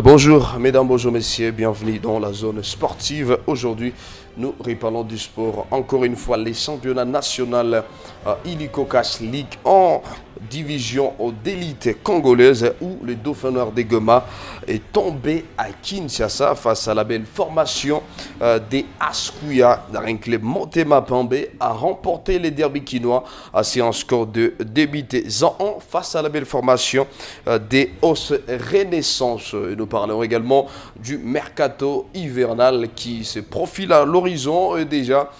Bonjour mesdames, bonjour messieurs, bienvenue dans la zone sportive. Aujourd'hui, nous reparlons du sport. Encore une fois, les championnats nationaux Illico Cash League en division d'élite congolaise où le Dauphin Noir de Goma est tombé à Kinshasa face à la belle formation des Askuya d'un club Motema Pembe a remporté les derby kinois à un score de 2-1 face à la belle formation des Os Renaissance. Nous parlons également du mercato hivernal qui se profile à l'horizon déjà.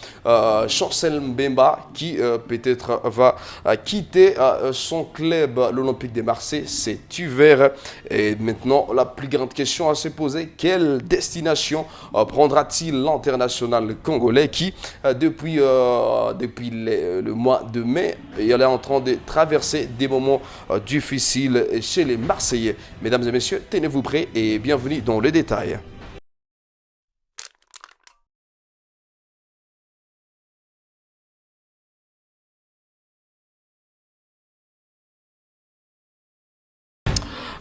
Chancel Mbemba qui peut-être va quitter son club, l'Olympique de Marseille, c'est hiver. Et maintenant, la plus grande question à se poser, quelle destination prendra-t-il l'international congolais qui, depuis le mois de mai, il est en train de traverser des moments difficiles chez les Marseillais. Mesdames et messieurs, tenez-vous prêts et bienvenue dans les détails.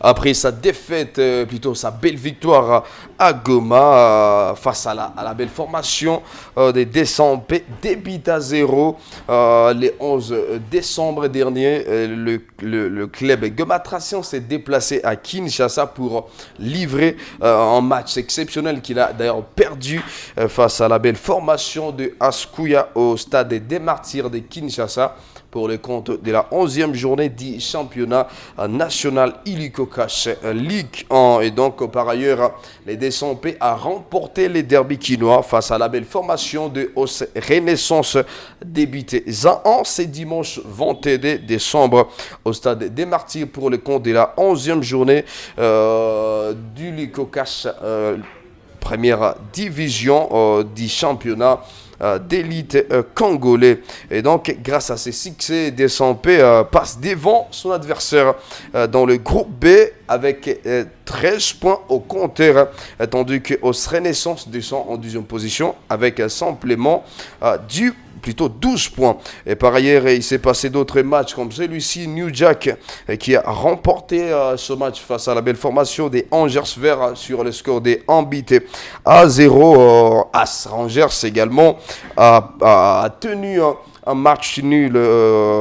Après sa défaite, plutôt sa belle victoire à Goma face à la belle formation des décembre, débit à 0 le 11 décembre dernier. Le club Gomatration s'est déplacé à Kinshasa pour livrer un match exceptionnel qu'il a d'ailleurs perdu face à la belle formation de Askuya au stade des Martyrs de Kinshasa pour le compte de la 11e journée du championnat national Illico Cash League 1. Et donc, par ailleurs, les Décempés a remporté les derby kinois face à la belle formation de Os Renaissance débité à 1 ce dimanche 22 décembre au stade des Martyrs pour le compte de la 11e journée du Illico Cash première division du championnat d'élite congolais. Et donc, grâce à ces succès, Décempé passe devant son adversaire dans le groupe B avec 13 points au compteur, tandis que Os Renaissance descend en deuxième position avec simplement plutôt 12 points. Et par ailleurs, il s'est passé d'autres matchs comme celui-ci, New Jack, qui a remporté ce match face à la belle formation des Angers Verts sur le score des Ambité à 0. As Rangers également a tenu un match nul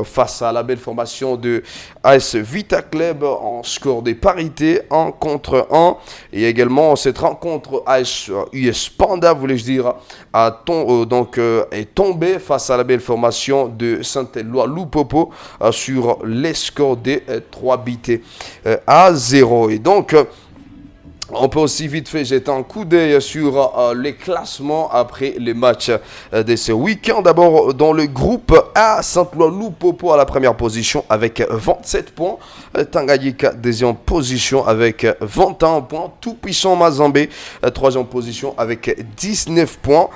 face à la belle formation de AS Vita Club en score des parités 1 contre 1. Et également cette rencontre AS US Panda, voulais-je dire, est tombé face à la belle formation de Saint-Éloi Loupopo sur les scores des 3 buts à 0. Et donc, on peut aussi vite fait jeter un coup d'œil sur les classements après les matchs de ce week-end. D'abord, dans le groupe A, Saint-Éloi Loupopo à la première position avec 27 points. Tanganyika, deuxième position avec 21 points. Tout-Puissant Mazambé, troisième position avec 19 points.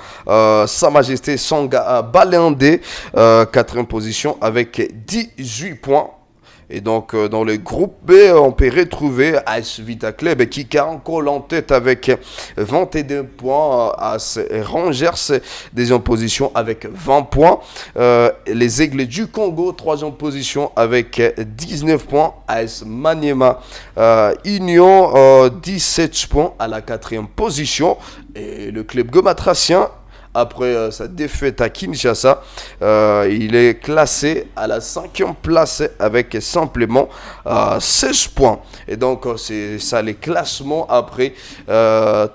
Sa Majesté Sanga Baléandé, quatrième position avec 18 points. Et donc, dans le groupe B, on peut retrouver AS Vita Club qui caracole en tête avec 22 points. AS Rangers, deuxième position avec 20 points. Les Aigles du Congo, troisième position avec 19 points. AS Maniema Union, 17 points à la quatrième position. Et le club gomatracien, après sa défaite à Kinshasa, il est classé à la 5e place avec simplement 16 points. Et donc, c'est ça les classements après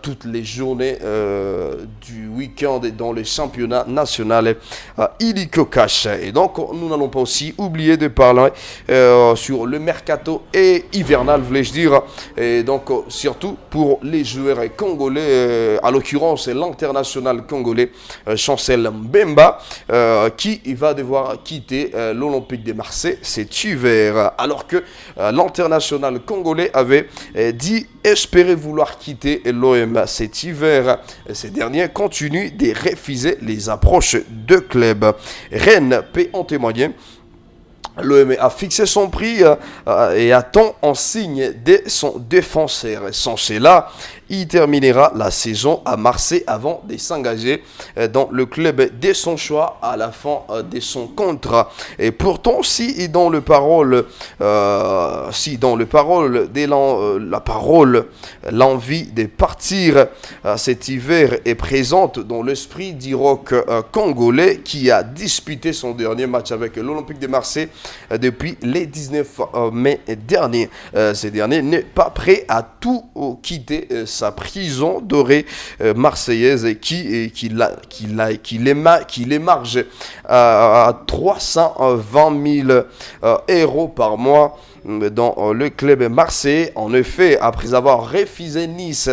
toutes les journées du week-end dans le championnat national Illico Cash. Et donc, nous n'allons pas aussi oublier de parler sur le mercato et hivernal, voulais-je dire. Et donc, surtout pour les joueurs congolais, à l'occurrence l'international congolais, Chancel Mbemba, qui va devoir quitter l'Olympique de Marseille cet hiver, alors que l'international congolais avait dit espérer vouloir quitter l'OM cet hiver. Ces derniers continuent de refuser les approches de clubs. Rennes peut en témoigner. L'OM a fixé son prix et attend en signe de son défenseur. Sans cela, Il terminera la saison à Marseille avant de s'engager dans le club de son choix à la fin de son contrat. Et pourtant, si dans le parole, l'envie de partir cet hiver est présente dans l'esprit du rock congolais qui a disputé son dernier match avec l'Olympique de Marseille depuis le 19 mai dernier. Ce dernier n'est pas prêt à tout quitter sa prison dorée marseillaise qui l'émarge à 320 000 euros par mois dans le club marseillais. En effet, après avoir refusé Nice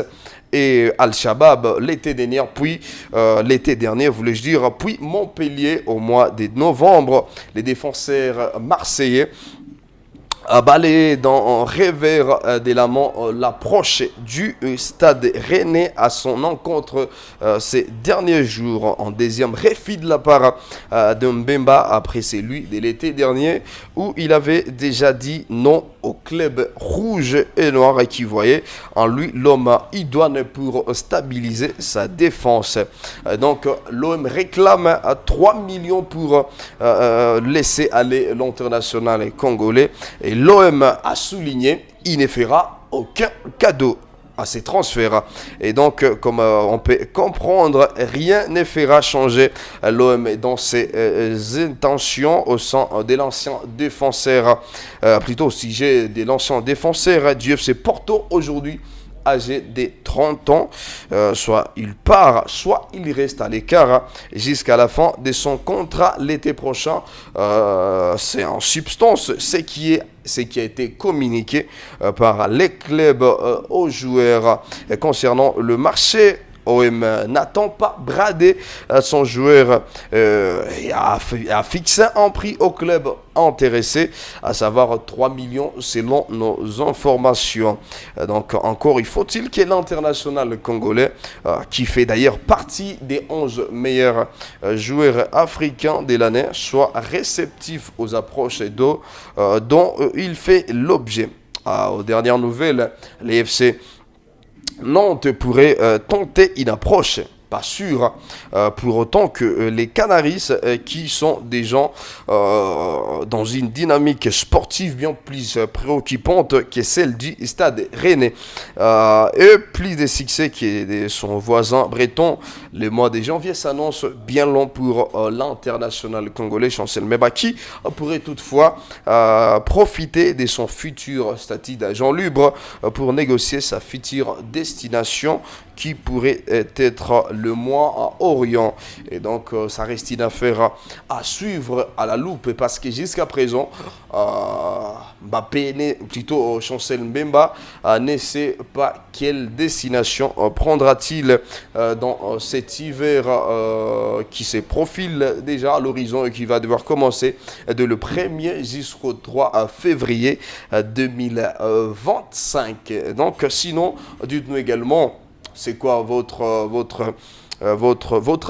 et Al-Shabaab l'été dernier, puis Montpellier au mois de novembre, les défenseurs marseillais a balayé dans un revers de la main l'approche du stade rennais à son encontre ces derniers jours. En deuxième refus de la part de Mbemba après celui de l'été dernier où il avait déjà dit non au club rouge et noir et qui voyait en lui l'homme idoine pour stabiliser sa défense. Donc l'OM réclame 3 millions pour laisser aller l'international congolais. Et l'OM a souligné, il ne fera aucun cadeau à ces transferts. Et donc, comme on peut comprendre, rien ne fera changer l'OM dans ses intentions au sein de l'ancien défenseur, plutôt au sujet de l'ancien défenseur du FC Porto aujourd'hui, âgé de 30 ans, soit il part, soit il reste à l'écart jusqu'à la fin de son contrat l'été prochain. C'est en substance ce qui a été communiqué par les clubs aux joueurs concernant le marché. OM n'attend pas brader son joueur et a fixé un prix au club intéressé, à savoir 3 millions selon nos informations. Donc encore, il faut-il que l'international congolais, qui fait d'ailleurs partie des 11 meilleurs joueurs africains de l'année, soit réceptif aux approches dont il fait l'objet. Aux dernières nouvelles, les FC Nantes pourrait tenter une approche, pas sûr, pour autant que les Canaris, qui sont des gens dans une dynamique sportive bien plus préoccupante que celle du stade rennais, et plus de succès que son voisin breton. Le mois de janvier s'annonce bien long pour l'international congolais Chancel Mbemba, qui pourrait toutefois profiter de son futur statut d'agent libre pour négocier sa future destination qui pourrait être le mois à Orient. Et donc, ça reste une affaire à suivre à la loupe parce que jusqu'à présent, Chancel Mbemba ne sait pas quelle destination prendra-t-il dans cet hiver qui se profile déjà à l'horizon et qui va devoir commencer de le 1er jusqu'au 3 février 2025. Donc, sinon, dites-nous également, c'est quoi votre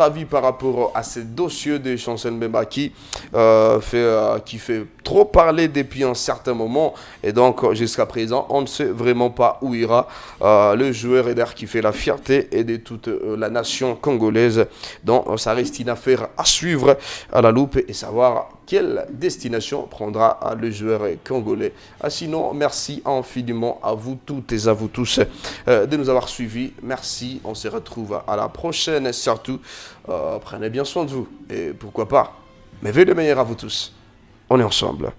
avis par rapport à ce dossier de Chancel Mbemba qui fait trop parler depuis un certain moment et donc jusqu'à présent on ne sait vraiment pas où ira le joueur Eder qui fait la fierté et de toute la nation congolaise. Donc ça reste une affaire à suivre à la loupe et savoir quelle destination prendra le joueur congolais. Sinon, merci infiniment à vous toutes et à vous tous de nous avoir suivis. Merci, on se retrouve à la prochaine. Surtout, prenez bien soin de vous et pourquoi pas, mais veuillez le meilleur à vous tous. On est ensemble.